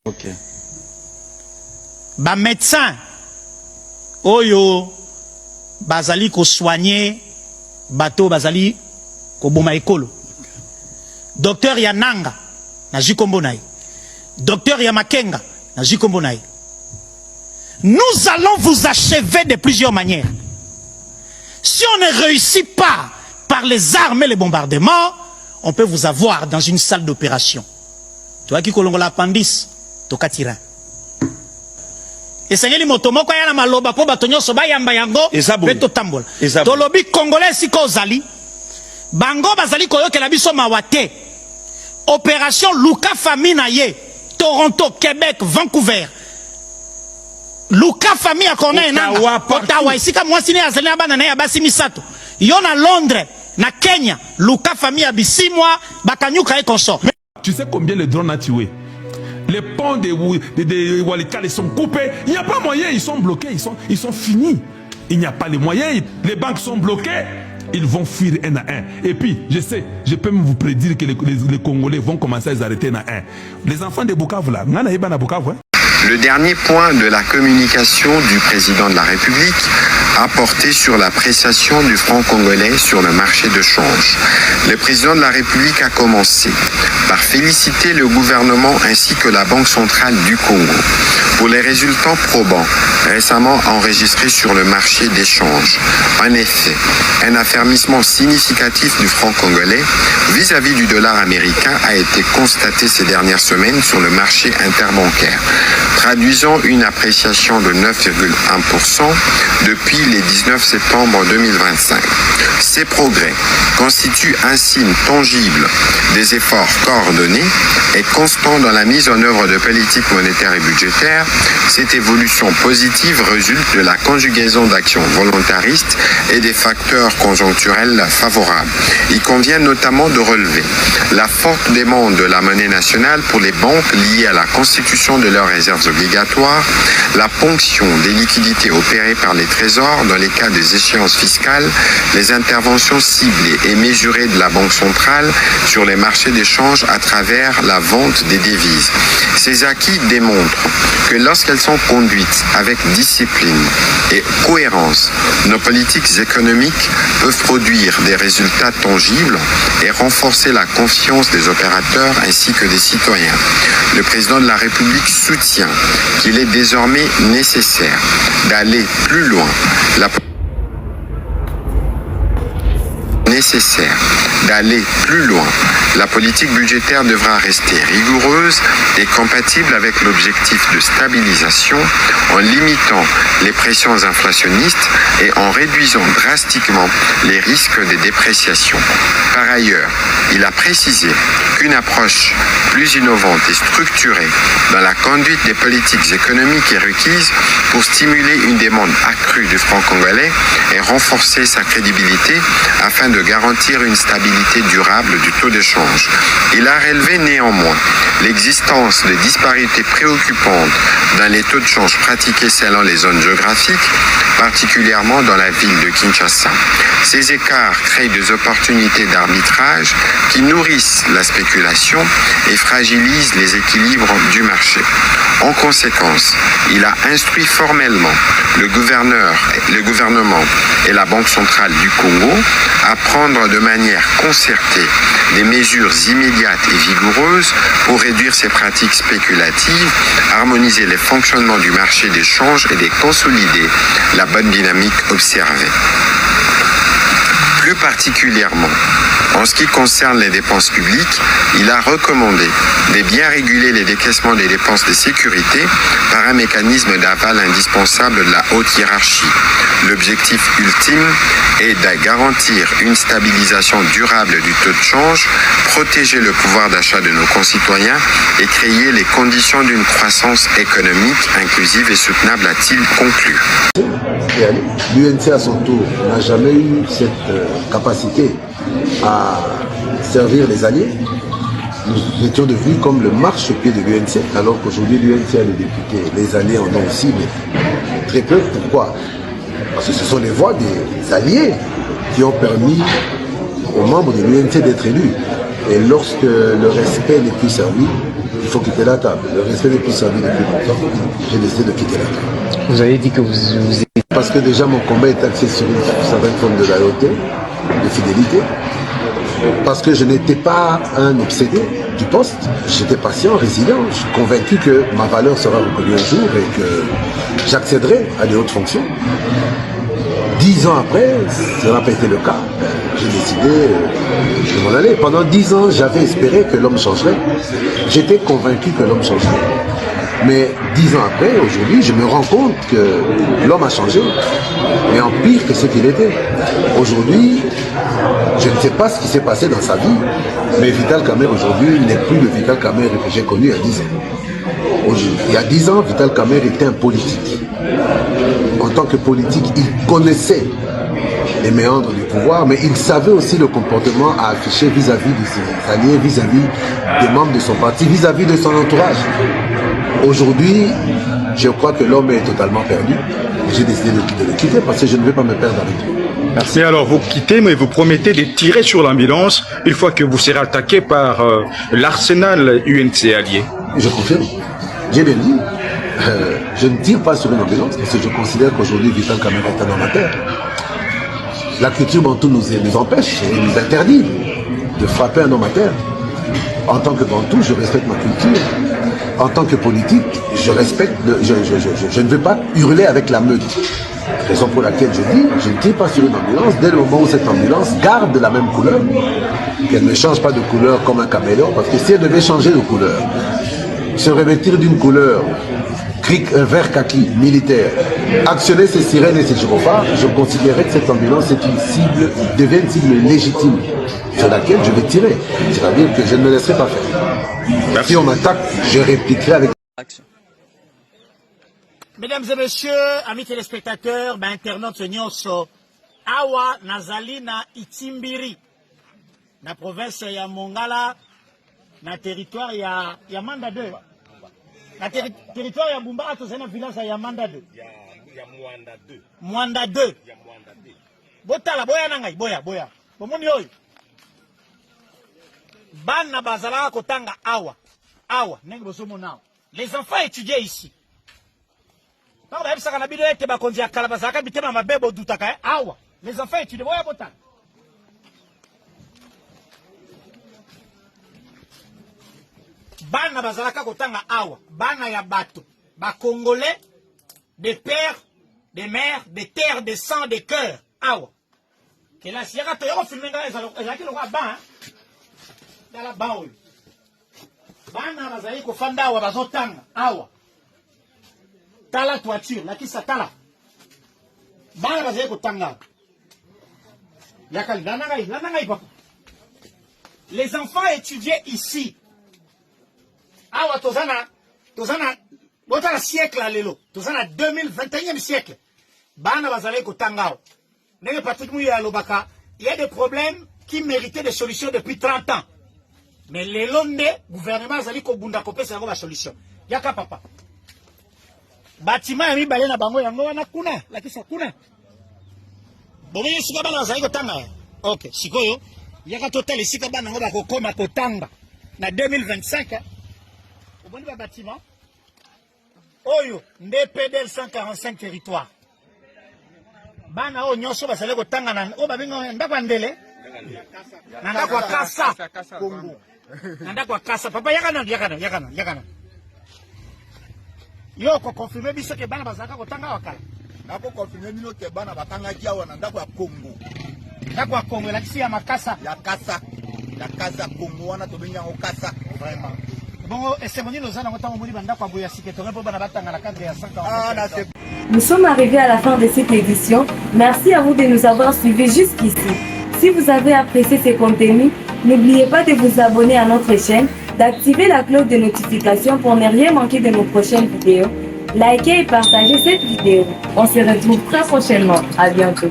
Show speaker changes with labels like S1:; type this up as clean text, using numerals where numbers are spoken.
S1: Ok.
S2: Ba médecin oyo bazali ko soigner bato bazali ko boma ekolo. Docteur Yananga na jikombo naye. Docteur Yamakenga na jikombo naye. Nous allons vous achever de plusieurs manières. Si on ne réussit pas par les armes et les bombardements, on peut vous avoir dans une salle d'opération. Tu vois qui kolongola appendix, tokatira. Et sengeli motomoko yana maloba po batonyo soba yamba yango beto tambola. Tolobi congolais siko zali. Bango bazali koyoke la biso mawate. Opération Luka Famine ye. Toronto, Québec, Vancouver. Luka Famine a connaît nanga. Ottawa isika mwasi ne azali abana na ya basi misato. Yona Londres, na Kenya, Luka Famine a bisimwa bakanyuka e consort.
S3: Tu sais combien les drones a tué? Les ponts de Walikale sont coupés. Il n'y a pas moyen, ils sont bloqués, ils sont finis. Il n'y a pas les moyens, les banques sont bloquées. Ils vont fuir un à un. Et puis, je sais, je peux même vous prédire que les Congolais vont commencer à les arrêter un à un. Les enfants de Bukavu là,
S4: le dernier point de la communication du président de la République a porté sur l'appréciation du franc congolais sur le marché de change. Le président de la République a commencé par féliciter le gouvernement ainsi que la Banque centrale du Congo pour les résultats probants récemment enregistrés sur le marché d'échange. En effet, un affermissement significatif du franc congolais vis-à-vis du dollar américain a été constaté ces dernières semaines sur le marché interbancaire, traduisant une appréciation de 9,1% depuis les 19 septembre 2025. Ces progrès constituent un signe tangible des efforts coordonnés et constants dans la mise en œuvre de politiques monétaires et budgétaires. Cette évolution positive résulte de la conjugaison d'actions volontaristes et des facteurs conjoncturels favorables. Il convient notamment de relever la forte demande de la monnaie nationale pour les banques liée à la constitution de leurs réserves obligatoires, la ponction des liquidités opérées par les trésors dans les cas des échéances fiscales, les interventions ciblées et mesurées de la Banque centrale sur les marchés d'échange à travers la vente des devises. Ces acquis démontrent que lorsqu'elles sont conduites avec discipline et cohérence, nos politiques économiques peuvent produire des résultats tangibles et renforcer la confiance des opérateurs ainsi que des citoyens. Le président de la République soutient qu'il est désormais nécessaire d'aller plus loin. La politique budgétaire devra rester rigoureuse et compatible avec l'objectif de stabilisation en limitant les pressions inflationnistes et en réduisant drastiquement les risques de dépréciation. Par ailleurs, il a précisé qu'une approche plus innovante et structurée dans la conduite des politiques économiques est requise pour stimuler une demande accrue du franc congolais et renforcer sa crédibilité afin de garantir une stabilité durable du taux de change. Il a relevé néanmoins l'existence de disparités préoccupantes dans les taux de change pratiqués selon les zones géographiques, particulièrement dans la ville de Kinshasa. Ces écarts créent des opportunités d'arbitrage qui nourrissent la spéculation et fragilisent les équilibres du marché. En conséquence, il a instruit formellement le gouvernement et la Banque centrale du Congo à prendre de manière concertée des mesures immédiates et vigoureuses pour réduire ces pratiques spéculatives, harmoniser les fonctionnements du marché d'échange et de consolider la bonne dynamique observée. Plus particulièrement, en ce qui concerne les dépenses publiques, il a recommandé de bien réguler les décaissements des dépenses de sécurité par un mécanisme d'aval indispensable de la haute hiérarchie. L'objectif ultime est de garantir une stabilisation durable du taux de change, protéger le pouvoir d'achat de nos concitoyens et créer les conditions d'une croissance économique inclusive et soutenable, a-t-il conclu.
S5: L'UNC à son tour n'a jamais eu cette capacité à servir les alliés. Nous étions devenus comme le marchepied de l'UNC, alors qu'aujourd'hui l'UNC a les députés, les alliés en ont aussi, mais très peu. Pourquoi? Parce que ce sont les voix des alliés qui ont permis aux membres de l'UNC d'être élus. Et lorsque le respect n'est plus servi, il faut quitter la table. Le respect n'est plus servi depuis longtemps. J'ai décidé de quitter la table.
S1: Vous avez dit que vous
S5: Parce que déjà mon combat est axé sur une certaine forme de loyauté, de fidélité. Parce que je n'étais pas un obsédé du poste. J'étais patient, résilient. Je suis convaincu que ma valeur sera reconnue un jour et que j'accéderai à des hautes fonctions. 10 ans après, ça n'a pas été le cas. J'ai décidé de m'en aller. Pendant 10 ans, j'avais espéré que l'homme changerait. J'étais convaincu que l'homme changerait. Mais 10 ans après, aujourd'hui, je me rends compte que l'homme a changé, mais en pire que ce qu'il était. Aujourd'hui, je ne sais pas ce qui s'est passé dans sa vie, mais Vital Kamerhe aujourd'hui n'est plus le Vital Kamerhe que j'ai connu il y a 10 ans. Il y a 10 ans, Vital Kamerhe était un politique. En tant que politique, il connaissait les méandres du pouvoir, mais il savait aussi le comportement à afficher vis-à-vis de ses alliés, vis-à-vis des membres de son parti, vis-à-vis de son entourage. Aujourd'hui, je crois que l'homme est totalement perdu. J'ai décidé de le quitter parce que je ne vais pas me perdre avec lui.
S6: Merci. Alors vous quittez, mais vous promettez de tirer sur l'ambulance une fois que vous serez attaqué par l'arsenal UNC allié.
S5: Je confirme. J'ai bien dit. Je ne tire pas sur une ambulance parce que je considère qu'aujourd'hui Vital Kamerhe est un amateur. La culture bantou nous empêche et nous interdit de frapper un homme à terre. En tant que bantou, je respecte ma culture. En tant que politique, je respecte, je ne veux pas hurler avec la meute. Raison pour laquelle je dis, je ne tire pas sur une ambulance dès le moment où cette ambulance garde la même couleur, qu'elle ne change pas de couleur comme un caméléon, parce que si elle devait changer de couleur, se revêtir d'une couleur vert kaki militaire, actionner ses sirènes et ses gyrophares, je considérerais que cette ambulance est une cible, devient une cible légitime sur laquelle je vais tirer. C'est-à-dire que je ne me laisserai pas faire. Si on m'attaque, je répliquerai avec action.
S2: Mesdames et messieurs, amis téléspectateurs, internautes nyonso, awa nazali na Itimbiri, na province ya Mongala, na territoire ya Manda 2. Na territoire ya Bumba, to zena village ya Manda 2. Ya Mwanda 2. Mwanda 2. Ya Mwanda 2. Botala boya nangai, boya. Bomoni oyo. Bana bazala kotanga awa. Nenge bosomo nao. Les enfants étudiaient ici. Les enfants étudiaient. Boya botala. Bana bazalaka kotanga awa, bana ya bato, ba Congolais, des pères, des mères, des terres, des sangs, des cœurs, awa. Que la sierra to yoko filmenga ezalaki lokwa ban, dans la ban oyo. Bana bazali ko fanda awa bazotanga awa. Tala toiture, la kisa tala. Bana bazali ko tanga. Yakali lanangai papa. Les enfants étudiaient ici. Awa tozana botala siècle lelo tozana 2021e siècle bana bazale ko tangao nenge Patrick Mouya lobaka il y a des problèmes qui méritaient des solutions depuis 30 ans mais lelo nde gouvernement azali ko bunda ko pesa ba solution yaka papa bâtiment ya mibale na bango yango wana kuna lakisa kuna bobe sika bana bazali ko tanga OK sikoyo yaka total sika bana ngo ba ko koma ko tanga na 2025 Bon bâtiment. Oyo, NDPDL 145 territoires. Bana o nyonso basale ko tanga na o babinga ndakwa ndele. Ndakwa kasa. Kongo. Ndakwa kasa. Papa yakana. Yo ko confirmer biso ke bana bazaka ko tanga wakala.
S7: Nako confirmer bino ke bana batanga kiawa na ndakwa Kongo.
S2: Ndakwa Kongo la kisi ya makasa.
S7: Ya kasa Kongo wana to benga o kasa.
S2: Vraiment.
S8: Nous sommes arrivés à la fin de cette édition. Merci à vous de nous avoir suivis jusqu'ici. Si vous avez apprécié ces contenus, n'oubliez pas de vous abonner à notre chaîne, d'activer la cloche de notification pour ne rien manquer de nos prochaines vidéos. Likez et partagez cette vidéo. On se retrouve très prochainement. À bientôt.